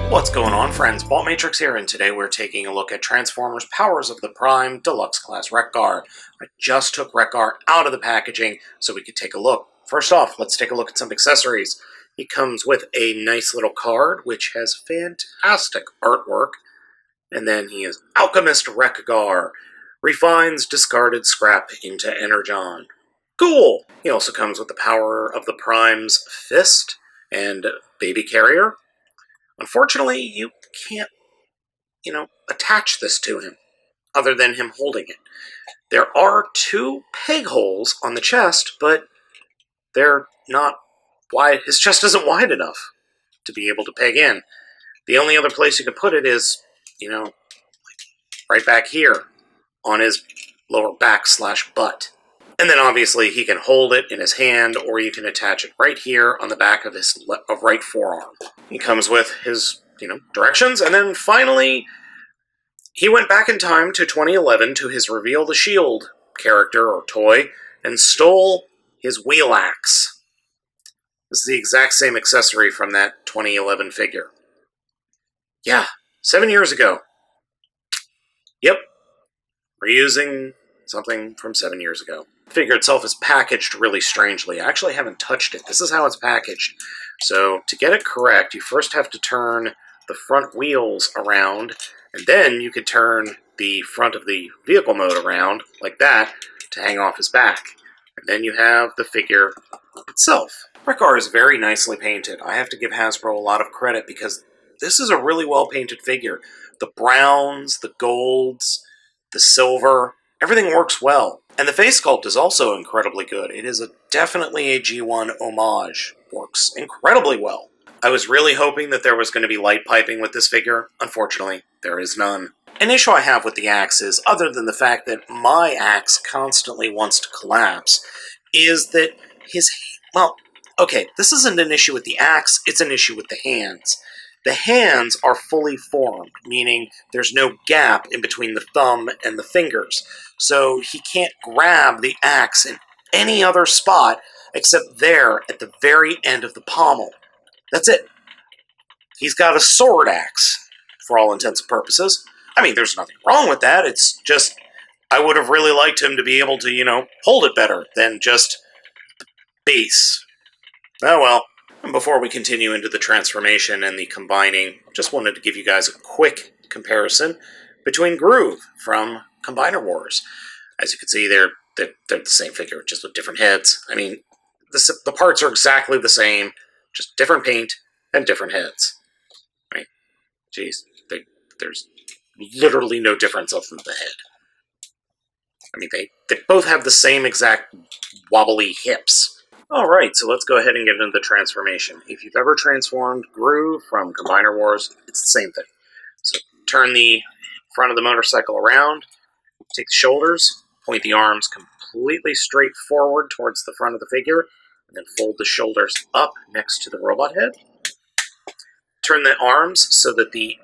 What's going on, friends? Baltmatrix here, and today we're taking a look at Transformers Powers of the Prime Deluxe Class Wreck-Gar. I just took Wreck-Gar out of the packaging so we could take a look. First off, let's take a look at some accessories. He comes with a nice little card, which has fantastic artwork. And then he is Alchemist Wreck-Gar. Refines discarded scrap into Energon. Cool! He also comes with the Power of the Prime's Fist and Baby Carrier. Unfortunately, you can't, attach this to him, other than him holding it. There are two peg holes on the chest, but they're not wide. His chest isn't wide enough to be able to peg in. The only other place you can put it is, right back here on his lower back/butt. And then obviously he can hold it in his hand, or you can attach it right here on the back of his right forearm. He comes with his, directions, and then finally he went back in time to 2011 to his Reveal the Shield character or toy and stole his wheel axe. This is the exact same accessory from that 2011 figure. Yeah, 7 years ago. Yep, reusing something from 7 years ago. The figure itself is packaged really strangely. I actually haven't touched it. This is how it's packaged. So to get it correct, you first have to turn the front wheels around, and then you could turn the front of the vehicle mode around, like that, to hang off his back. And then you have the figure itself. Wreck-Gar is very nicely painted. I have to give Hasbro a lot of credit because this is a really well-painted figure. The browns, the golds, the silver, everything works well. And the face sculpt is also incredibly good. It is definitely a G1 homage. Works incredibly well. I was really hoping that there was going to be light piping with this figure. Unfortunately, there is none. An issue I have with the axe is, other than the fact that my axe constantly wants to collapse, is that this isn't an issue with the axe, it's an issue with the hands. The hands are fully formed, meaning there's no gap in between the thumb and the fingers. So he can't grab the axe in any other spot except there at the very end of the pommel. That's it. He's got a sword axe, for all intents and purposes. I mean, there's nothing wrong with that. It's just, I would have really liked him to be able to, hold it better than just the base. Oh well. And before we continue into the transformation and the combining, just wanted to give you guys a quick comparison between Groove from Combiner Wars. As you can see, they're the same figure, just with different heads. I mean, the parts are exactly the same, just different paint and different heads. Right? Jeez, there's literally no difference other than the head. I mean, they both have the same exact wobbly hips. Alright, so let's go ahead and get into the transformation. If you've ever transformed Groove from Combiner Wars, it's the same thing. So turn the front of the motorcycle around, take the shoulders, point the arms completely straight forward towards the front of the figure, and then fold the shoulders up next to the robot head. Turn the arms so that the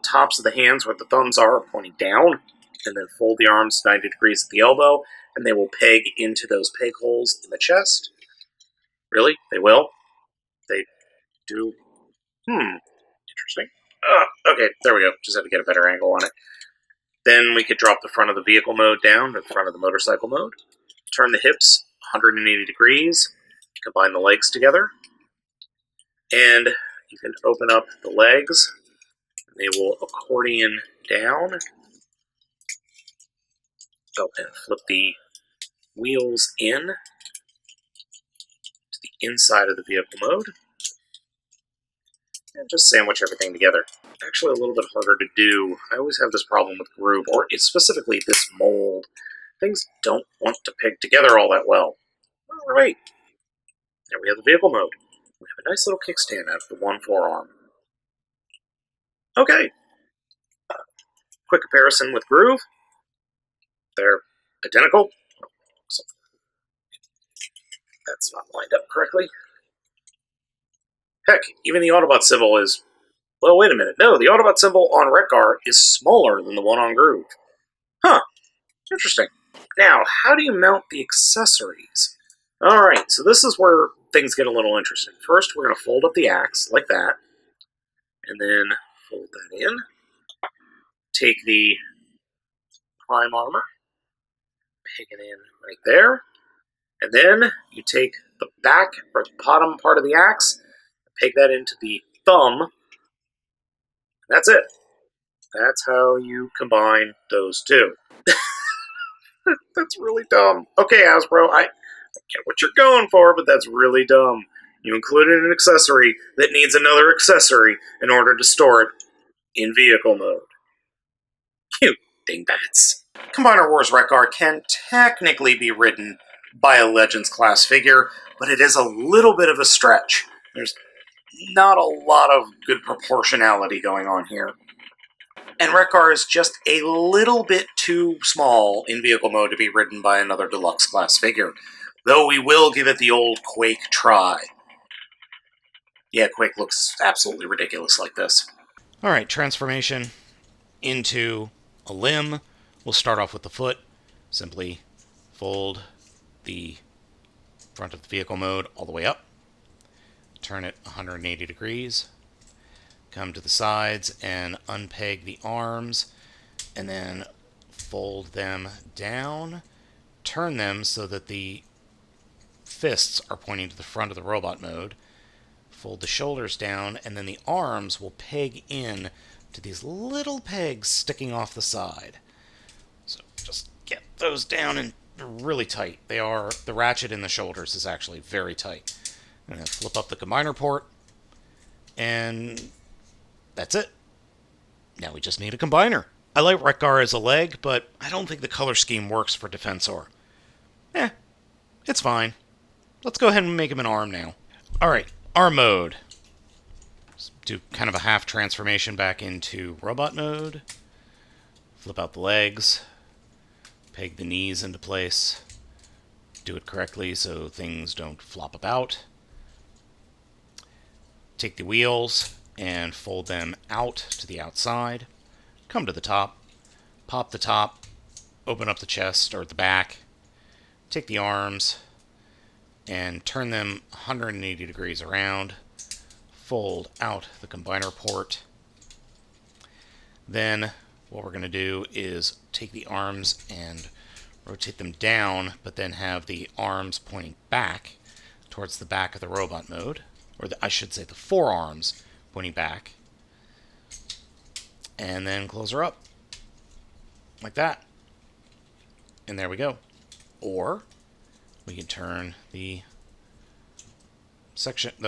tops of the hands where the thumbs are pointing down, and then fold the arms 90 degrees at the elbow, and they will peg into those peg holes in the chest. Really? They will? They do? Interesting. Okay, there we go. Just had to get a better angle on it. Then we could drop the front of the vehicle mode down to the front of the motorcycle mode. Turn the hips 180 degrees. Combine the legs together. And you can open up the legs. They will accordion down. Oh, and flip the wheels in to the inside of the vehicle mode. And just sandwich everything together. Actually a little bit harder to do. I always have this problem with Groove, or specifically this mold. Things don't want to peg together all that well. Alright. There we have the vehicle mode. We have a nice little kickstand out of the one forearm. Okay. Quick comparison with Groove. They're identical. That's not lined up correctly. Heck, even the Autobot symbol is... Well, wait a minute. No, the Autobot symbol on Wreck-Gar is smaller than the one on Groove. Huh. Interesting. Now, how do you mount the accessories? Alright, so this is where things get a little interesting. First, we're going to fold up the axe, like that. and then fold that in. Take the prime armor, peg it in right there, and then you take the back or the bottom part of the axe, peg that into the thumb. That's it. That's how you combine those two. That's really dumb. Okay, Hasbro, I get what you're going for, but that's really dumb. You included an accessory that needs another accessory in order to store it in vehicle mode. You dingbats. Combiner Wars Wreck-Gar can technically be ridden by a Legends class figure, but it is a little bit of a stretch. There's not a lot of good proportionality going on here. And Wreck-Gar is just a little bit too small in vehicle mode to be ridden by another deluxe class figure, though we will give it the old Quake try. Yeah, Quake looks absolutely ridiculous like this. Alright, transformation into a limb. We'll start off with the foot. Simply fold the front of the vehicle mode all the way up. Turn it 180 degrees. Come to the sides and unpeg the arms, and then fold them down. Turn them so that the fists are pointing to the front of the robot mode. Fold the shoulders down, and then the arms will peg in to these little pegs sticking off the side. So just get those down and really tight. They are, the ratchet in the shoulders is actually very tight. I'm going to flip up the combiner port, and that's it. Now we just need a combiner. I like Wreck-Gar as a leg, but I don't think the color scheme works for Defensor. It's fine. Let's go ahead and make him an arm now. Alright, arm mode. Let's do kind of a half transformation back into robot mode. Flip out the legs. Peg the knees into place. Do it correctly so things don't flop about. Take the wheels and fold them out to the outside. Come to the top. Pop the top. Open up the chest or the back. Take the arms and turn them 180 degrees around. Fold out the combiner port. Then what we're going to do is take the arms and rotate them down, but then have the arms pointing back towards the back of the robot mode. Or I should say the forearms pointing back. And then close her up. Like that. And there we go. Or we can turn the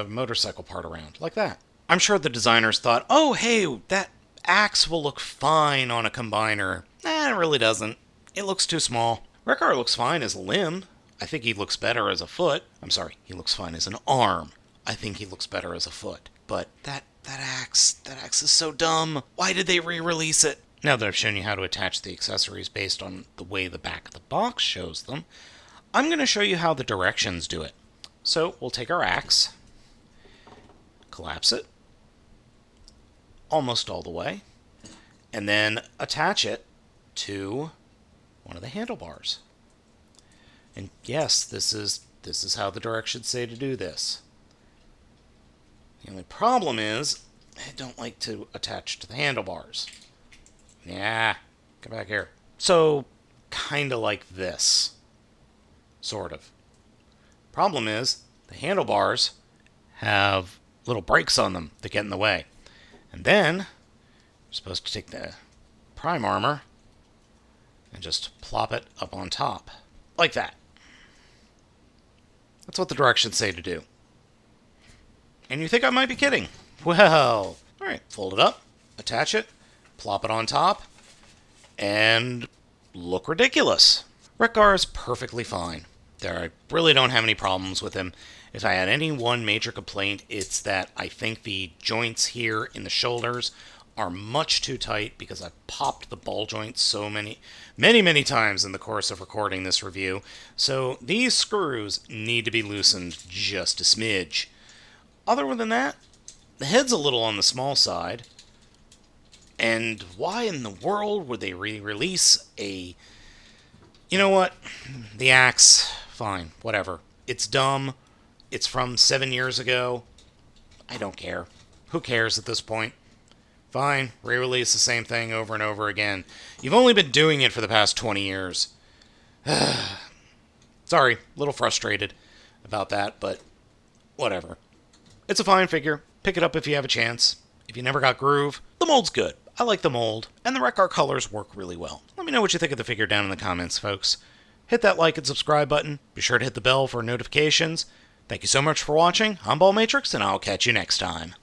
motorcycle part around, like that. I'm sure the designers thought, oh, hey, that axe will look fine on a combiner. It really doesn't. It looks too small. Wreck-Gar looks fine as a limb. I think he looks better as a foot. I'm sorry, he looks fine as an arm. I think he looks better as a foot. But that axe is so dumb. Why did they re-release it? Now that I've shown you how to attach the accessories based on the way the back of the box shows them, I'm going to show you how the directions do it. So we'll take our axe, collapse it almost all the way, and then attach it to one of the handlebars. And yes, this is how the directions say to do this. The only problem is I don't like to attach to the handlebars. Yeah, come back here. So, kind of like this. Sort of. Problem is, the handlebars have little brakes on them that get in the way. And then, you're supposed to take the prime armor and just plop it up on top. Like that. That's what the directions say to do. And you think I might be kidding. Well, alright, fold it up, attach it, plop it on top, and look ridiculous. Wreck-Gar is perfectly fine. I really don't have any problems with him. If I had any one major complaint, it's that I think the joints here in the shoulders are much too tight because I've popped the ball joints so many times in the course of recording this review. So these screws need to be loosened just a smidge. Other than that, the head's a little on the small side. And why in the world would they re-release a... You know what? The axe, fine, whatever. It's dumb. It's from 7 years ago. I don't care. Who cares at this point? Fine, re-release the same thing over and over again. You've only been doing it for the past 20 years. Sorry, a little frustrated about that, but whatever. It's a fine figure. Pick it up if you have a chance. If you never got Groove, the mold's good. I like the mold, and the Wreck-Gar colors work really well. Let me know what you think of the figure down in the comments, folks. Hit that like and subscribe button. Be sure to hit the bell for notifications. Thank you so much for watching. I'm Baltmatrix, and I'll catch you next time.